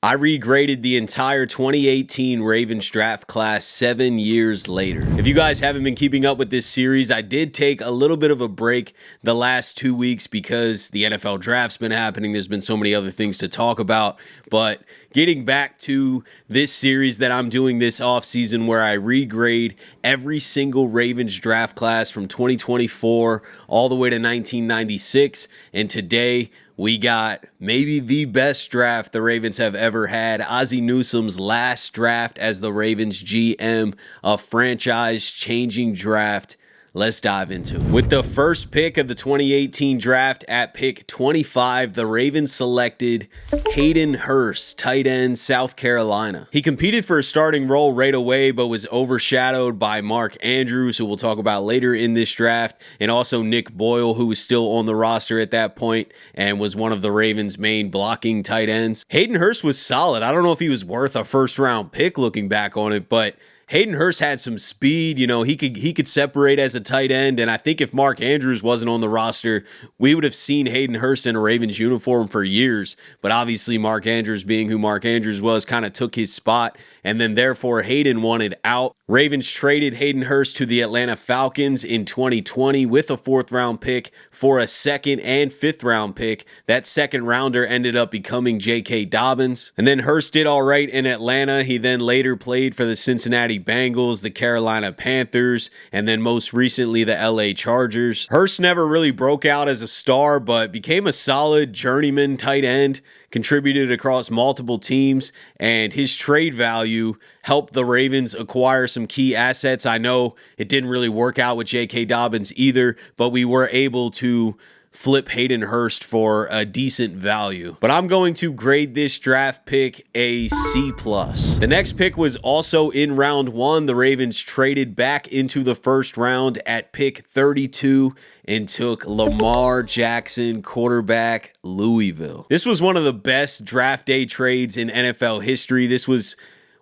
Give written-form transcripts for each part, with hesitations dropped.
I regraded the entire 2018 Ravens draft class 7 years later. If you guys haven't been keeping up with this series, I did take a little bit of a break the last 2 weeks because the NFL draft's been happening. There's been so many other things to talk about. But getting back to this series that I'm doing this offseason where I regrade every single Ravens draft class from 2024 all the way to 1996. And today, we got maybe the best draft the Ravens have ever had. Ozzie Newsome's last draft as the Ravens GM, a franchise-changing draft. Let's dive into it. With the first pick of the 2018 draft at pick 25, the Ravens selected Hayden Hurst, tight end, South Carolina. He competed for a starting role right away, but was overshadowed by Mark Andrews, who we'll talk about later in this draft, and also Nick Boyle, who was still on the roster at that point and was one of the Ravens' main blocking tight ends. Hayden Hurst was solid. I don't know if he was worth a first-round pick looking back on it, but Hayden Hurst had some speed. You know, he could separate as a tight end, and I think if Mark Andrews wasn't on the roster, we would have seen Hayden Hurst in a Ravens uniform for years. But obviously, Mark Andrews, being who Mark Andrews was, kind of took his spot, and then therefore Hayden wanted out. Ravens traded Hayden Hurst to the Atlanta Falcons in 2020 with a 4th-round pick for a 2nd and 5th-round pick. That 2nd-rounder ended up becoming J.K. Dobbins. And then Hurst did all right in Atlanta. He then later played for the Cincinnati Bengals, the Carolina Panthers, and then most recently the LA Chargers. Hurst never really broke out as a star, but became a solid journeyman tight end, contributed across multiple teams, and his trade value helped the Ravens acquire some key assets. I know it didn't really work out with J.K. Dobbins either, but we were able to flip Hayden Hurst for a decent value. But I'm going to grade this draft pick a C+. The next pick was also in round 1. The Ravens traded back into the first round at pick 32 and took Lamar Jackson, quarterback, Louisville. This was one of the best draft day trades in NFL history. This was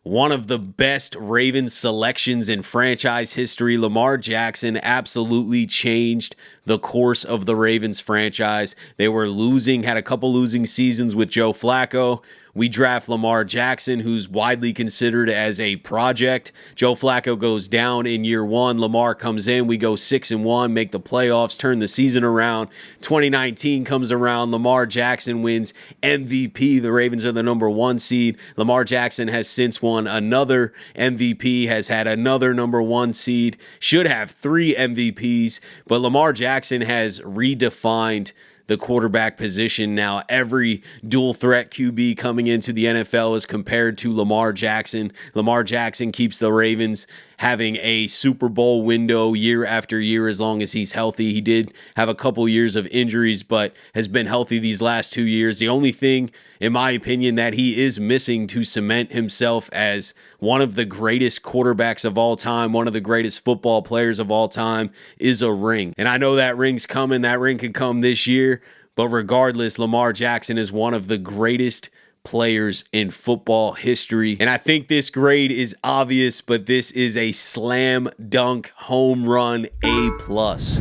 one of the best Ravens selections in franchise history. Lamar Jackson absolutely changed the course of the Ravens franchise. They were losing, had a couple losing seasons with Joe Flacco. We draft Lamar Jackson, who's widely considered as a project. Joe Flacco goes down in year 1. Lamar comes in. We go 6-1, make the playoffs, turn the season around. 2019 comes around. Lamar Jackson wins MVP. The Ravens are the number 1 seed. Lamar Jackson has since won another MVP, has had another number 1 seed, should have 3 MVPs, but Lamar Jackson has redefined the quarterback position. Now every dual threat QB coming into the NFL is compared to Lamar Jackson. Lamar Jackson keeps the Ravens having a Super Bowl window year after year as long as he's healthy. He did have a couple years of injuries, but has been healthy these last 2 years. The only thing, in my opinion, that he is missing to cement himself as one of the greatest quarterbacks of all time, one of the greatest football players of all time, is a ring. And I know that ring's coming. That ring could come this year. But regardless, Lamar Jackson is one of the greatest players in football history. And I think this grade is obvious, but this is a slam dunk home run A+.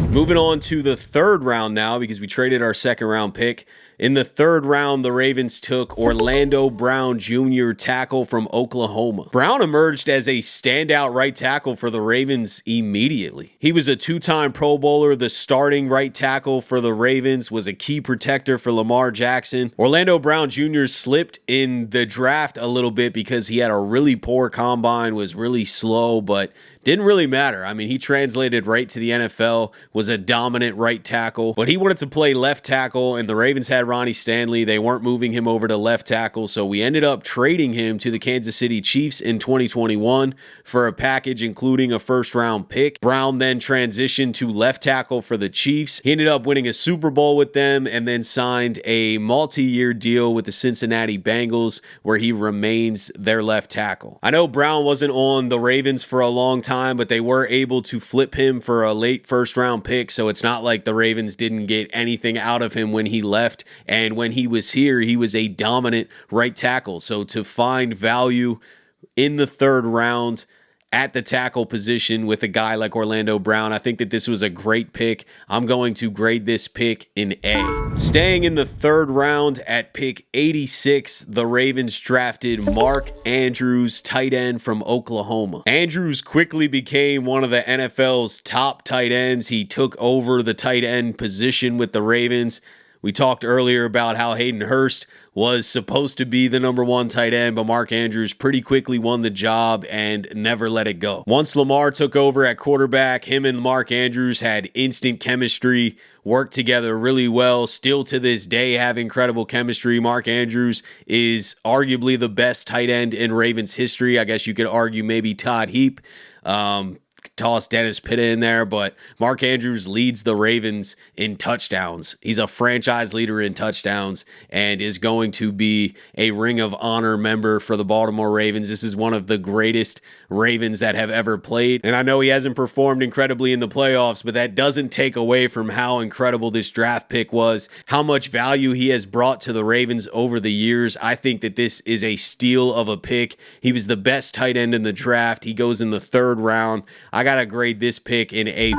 Moving on to the 3rd round now, because we traded our 2nd round pick. In the 3rd round, the Ravens took Orlando Brown Jr., tackle from Oklahoma. Brown emerged as a standout right tackle for the Ravens immediately. He was a 2-time Pro Bowler, the starting right tackle for the Ravens, was a key protector for Lamar Jackson. Orlando Brown Jr. slipped in the draft a little bit because he had a really poor combine, was really slow, but didn't really matter. I mean, he translated right to the NFL, was a dominant right tackle, but he wanted to play left tackle, and the Ravens had Ronnie Stanley. They weren't moving him over to left tackle, so we ended up trading him to the Kansas City Chiefs in 2021 for a package including a 1st-round pick. Brown then transitioned to left tackle for the Chiefs. He ended up winning a Super Bowl with them and then signed a multi-year deal with the Cincinnati Bengals where he remains their left tackle. I know Brown wasn't on the Ravens for a long time, but they were able to flip him for a late 1st-round pick, so it's not like the Ravens didn't get anything out of him when he left. And when he was here, he was a dominant right tackle. So to find value in the 3rd round at the tackle position with a guy like Orlando Brown. I think that this was a great pick. I'm going to grade this pick an A. Staying in the third round at pick 86, the Ravens drafted Mark Andrews, tight end from Oklahoma. Andrews quickly became one of the NFL's top tight ends. He took over the tight end position with the Ravens. We talked earlier about how Hayden Hurst was supposed to be the number one tight end, but Mark Andrews pretty quickly won the job and never let it go. Once Lamar took over at quarterback, him and Mark Andrews had instant chemistry, worked together really well, still to this day have incredible chemistry. Mark Andrews is arguably the best tight end in Ravens history. I guess you could argue maybe Todd Heap. Toss Dennis Pitta in there, but Mark Andrews leads the Ravens in touchdowns. He's a franchise leader in touchdowns and is going to be a Ring of Honor member for the Baltimore Ravens. This is one of the greatest Ravens that have ever played. And I know he hasn't performed incredibly in the playoffs, but that doesn't take away from how incredible this draft pick was, how much value he has brought to the Ravens over the years. I think that this is a steal of a pick. He was the best tight end in the draft. He goes in the third round. I got to grade this pick an A+.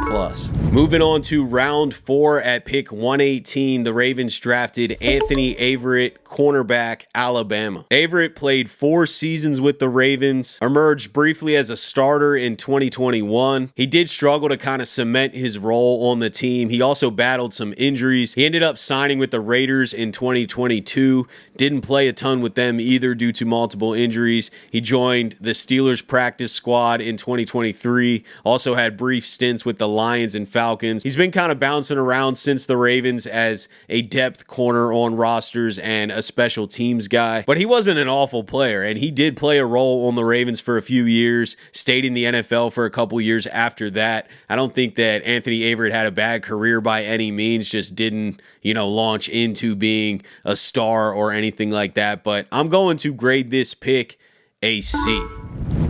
Moving on to round 4 at pick 118, the Ravens drafted Anthony Averett, cornerback, Alabama. Averett played 4 seasons with the Ravens, emerged briefly as a starter in 2021. He did struggle to kind of cement his role on the team. He also battled some injuries. He ended up signing with the Raiders in 2022. Didn't play a ton with them either due to multiple injuries. He joined the Steelers practice squad in 2023. Also had brief stints with the Lions and Falcons. He's been kind of bouncing around since the Ravens as a depth corner on rosters and a special teams guy. But he wasn't an awful player, and he did play a role on the Ravens for a few years, stayed in the NFL for a couple years after that. I don't think that Anthony Averett had a bad career by any means, just didn't, launch into being a star or anything like that. But I'm going to grade this pick a C.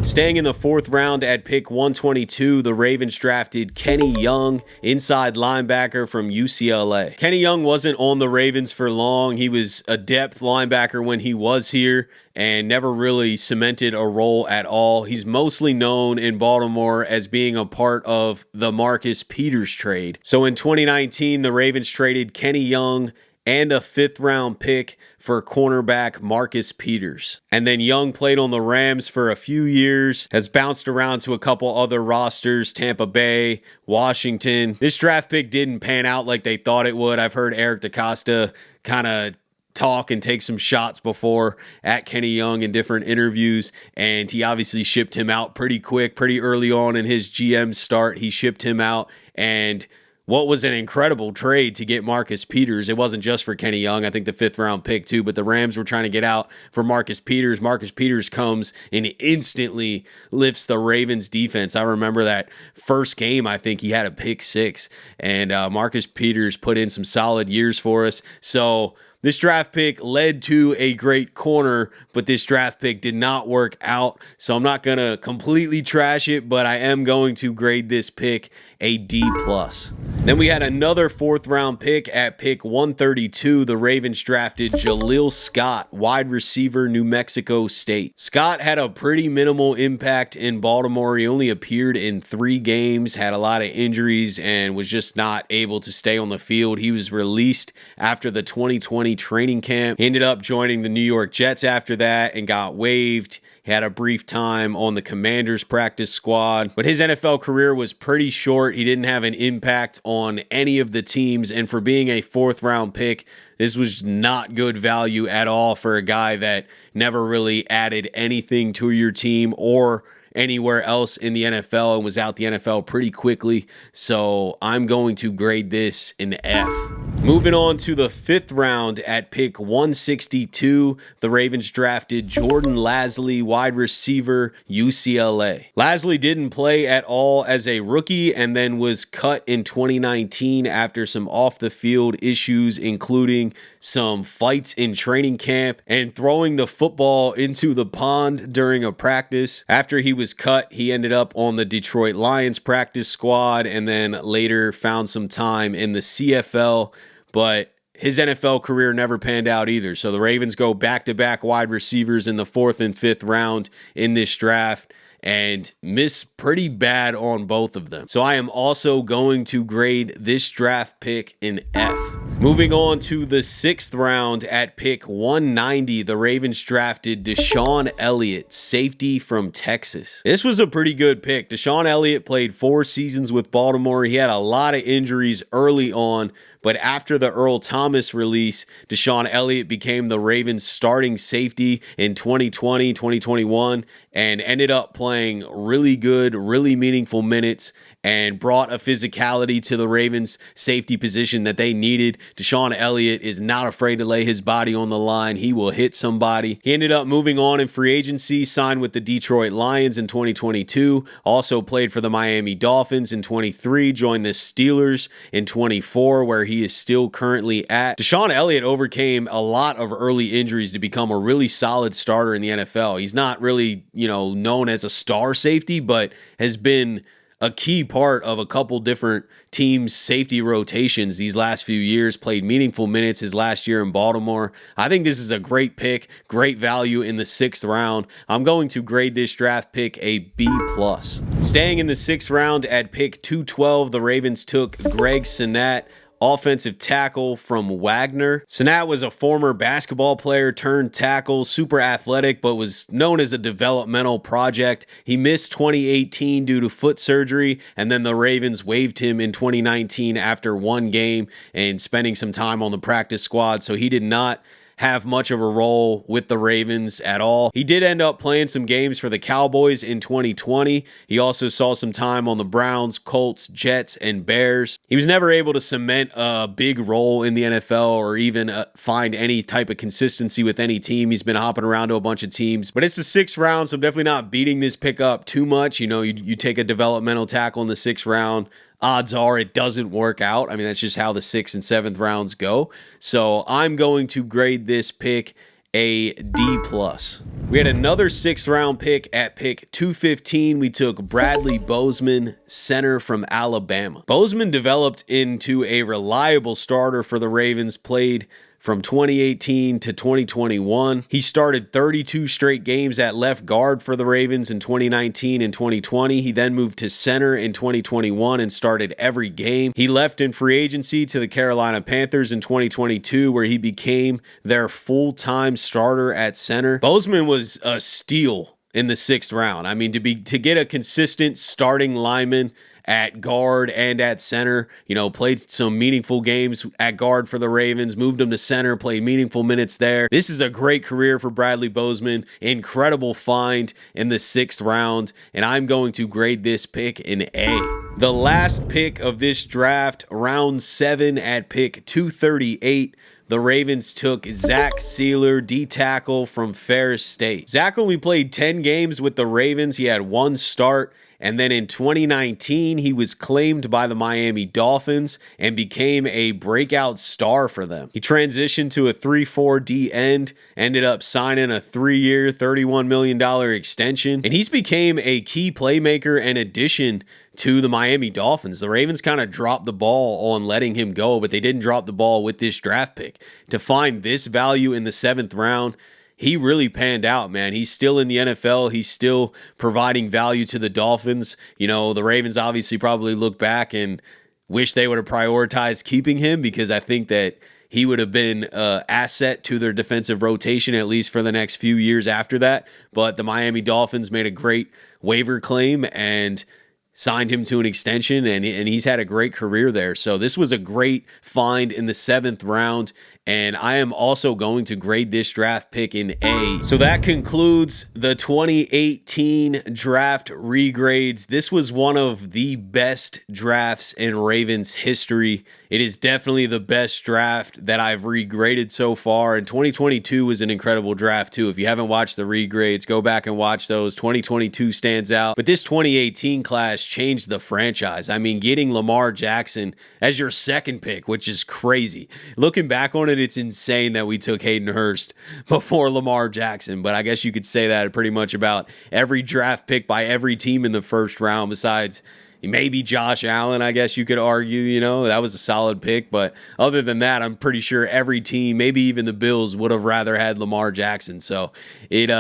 Staying in the 4th round at pick 122, the Ravens drafted Kenny Young, inside linebacker from UCLA. Kenny Young wasn't on the Ravens for long. He was a depth linebacker when he was here and never really cemented a role at all. He's mostly known in Baltimore as being a part of the Marcus Peters trade. So in 2019, the Ravens traded Kenny Young and a 5th round pick for cornerback Marcus Peters. And then Young played on the Rams for a few years, has bounced around to a couple other rosters, Tampa Bay, Washington. This draft pick didn't pan out like they thought it would. I've heard Eric DeCosta kind of talk and take some shots before at Kenny Young in different interviews, and he obviously shipped him out pretty quick, pretty early on in his GM start. He shipped him out, and what was an incredible trade to get Marcus Peters. It wasn't just for Kenny Young. I think the 5th round pick too, but the Rams were trying to get out for Marcus Peters. Marcus Peters comes and instantly lifts the Ravens defense. I remember that first game, I think he had a pick 6, and Marcus Peters put in some solid years for us. So this draft pick led to a great corner, but this draft pick did not work out. So I'm not going to completely trash it, but I am going to grade this pick a D+. Then we had another 4th round pick at pick 132. The Ravens drafted Jaleel Scott, wide receiver, New Mexico State. Scott had a pretty minimal impact in Baltimore. He only appeared in 3 games, had a lot of injuries, and was just not able to stay on the field. He was released after the 2020 training camp. He ended up joining the New York Jets after that and got waived. He had a brief time on the Commanders practice squad, but his NFL career was pretty short. He didn't have an impact on any of the teams, and for being a 4th round pick, this was not good value at all for a guy that never really added anything to your team or anywhere else in the NFL and was out the NFL pretty quickly. So I'm going to grade this an F. Moving on to the 5th round at pick 162, the Ravens drafted Jordan Lasley, wide receiver, UCLA. Lasley didn't play at all as a rookie and then was cut in 2019 after some off-the-field issues, including some fights in training camp and throwing the football into the pond during a practice. After he was cut, he ended up on the Detroit Lions practice squad and then later found some time in the CFL, but his NFL career never panned out either. So the Ravens go back-to-back wide receivers in the 4th and 5th round in this draft, and missed pretty bad on both of them. So I am also going to grade this draft pick an F. Moving on to the 6th round at pick 190, the Ravens drafted DeShon Elliot, safety from Texas. This was a pretty good pick. DeShon Elliot played 4 seasons with Baltimore. He had a lot of injuries early on, but after the Earl Thomas release, DeShon Elliot became the Ravens starting safety in 2020, 2021, and ended up playing really good, really meaningful minutes and brought a physicality to the Ravens safety position that they needed. DeShon Elliot is not afraid to lay his body on the line. He will hit somebody. He ended up moving on in free agency, signed with the Detroit Lions in 2022, also played for the Miami Dolphins in 23, joined the Steelers in 24, where he is still currently at. DeShon Elliot overcame a lot of early injuries to become a really solid starter in the NFL. He's not really, known as a star safety, but has been a key part of a couple different teams' safety rotations these last few years, played meaningful minutes his last year in Baltimore. I think this is a great pick, great value in the 6th round. I'm going to grade this draft pick a B+. Staying in the 6th round at pick 212, the Ravens took Greg Senat, offensive tackle from Wagner. Senat was a former basketball player turned tackle, super athletic, but was known as a developmental project. He missed 2018 due to foot surgery, and then the Ravens waived him in 2019 after 1 game and spending some time on the practice squad, so he did not have much of a role with the Ravens at all. He did end up playing some games for the Cowboys in 2020. He also saw some time on the Browns, Colts, Jets, and Bears. He was never able to cement a big role in the NFL or even find any type of consistency with any team. He's been hopping around to a bunch of teams, but it's the 6th round, so I'm definitely not beating this pick up too much. You take a developmental tackle in the 6th round, odds are it doesn't work out. I mean, that's just how the 6th and 7th rounds go. So I'm going to grade this pick a D+. We had another 6th round pick at pick 215. We took Bradley Bozeman, center from Alabama. Bozeman developed into a reliable starter for the Ravens, played from 2018 to 2021. He started 32 straight games at left guard for the Ravens in 2019 and 2020. He then moved to center in 2021 and started every game. He left in free agency to the Carolina Panthers in 2022, where he became their full-time starter at center. Bozeman was a steal in the 6th round. I mean, to get a consistent starting lineman at guard and at center, played some meaningful games at guard for the Ravens, moved him to center, played meaningful minutes there. This is a great career for Bradley Bozeman. Incredible find in the 6th round, and I'm going to grade this pick an A. The last pick of this draft, round 7 at pick 238, the Ravens took Zach Sieler, D-tackle from Ferris State. Zach only played 10 games with the Ravens. He had 1 start. And then in 2019, he was claimed by the Miami Dolphins and became a breakout star for them. He transitioned to a 3-4 D end, ended up signing a 3-year, $31 million extension, and he's became a key playmaker and addition to the Miami Dolphins. The Ravens kind of dropped the ball on letting him go, but they didn't drop the ball with this draft pick. To find this value in the 7th round, he really panned out, man. He's still in the NFL. He's still providing value to the Dolphins. The Ravens obviously probably look back and wish they would have prioritized keeping him, because I think that he would have been an asset to their defensive rotation, at least for the next few years after that. But the Miami Dolphins made a great waiver claim and signed him to an extension, and he's had a great career there. So this was a great find in the 7th round, and I am also going to grade this draft pick an A. So that concludes the 2018 draft regrades. This was one of the best drafts in Ravens history. It is definitely the best draft that I've regraded so far, and 2022 was an incredible draft too. If you haven't watched the regrades, go back and watch those. 2022 stands out, but this 2018 class changed the franchise. I mean, getting Lamar Jackson as your 2nd pick, which is crazy. Looking back on it, it's insane that we took Hayden Hurst before Lamar Jackson, but I guess you could say that pretty much about every draft pick by every team in the 1st round, besides maybe Josh Allen, I guess you could argue, that was a solid pick. But other than that, I'm pretty sure every team, maybe even the Bills, would have rather had Lamar Jackson. So it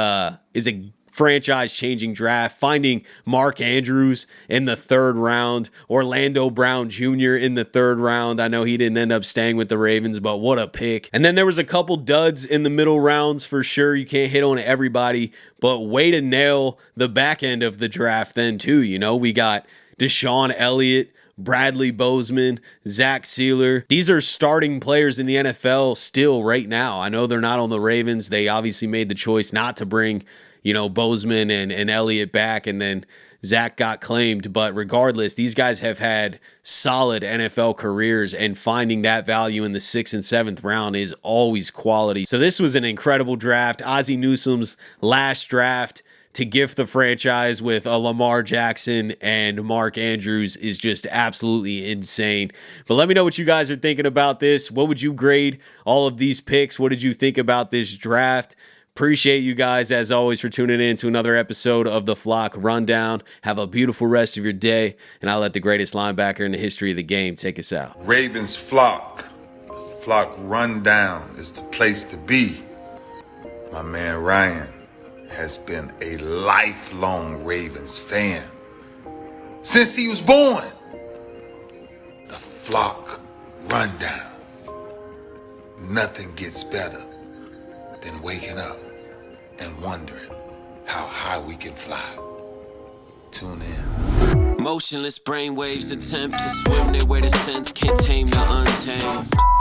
is a franchise-changing draft, finding Mark Andrews in the 3rd round, Orlando Brown Jr. in the 3rd round. I know he didn't end up staying with the Ravens, but what a pick. And then there was a couple duds in the middle rounds for sure. You can't hit on everybody, but way to nail the back end of the draft then too. You know, we got DeShon Elliot, Bradley Bozeman, Zach Sieler. These are starting players in the NFL still right now. I know they're not on the Ravens. They obviously made the choice not to bring, you know, Bozeman and Elliott back, and then Zach got claimed. But regardless, these guys have had solid NFL careers, and finding that value in the 6th and 7th round is always quality. So this was an incredible draft. Ozzie Newsome's last draft to gift the franchise with a Lamar Jackson and Mark Andrews is just absolutely insane. But let me know what you guys are thinking about this. What would you grade all of these picks? What did you think about this draft? Appreciate you guys, as always, for tuning in to another episode of the Flock Rundown. Have a beautiful rest of your day, and I'll let the greatest linebacker in the history of the game take us out. Ravens Flock. The Flock Rundown is the place to be. My man Ryan has been a lifelong Ravens fan since he was born. The Flock Rundown. Nothing gets better than waking up and wondering how high we can fly. Tune in. Motionless brainwaves attempt to swim their way to sense, can't tame the untamed.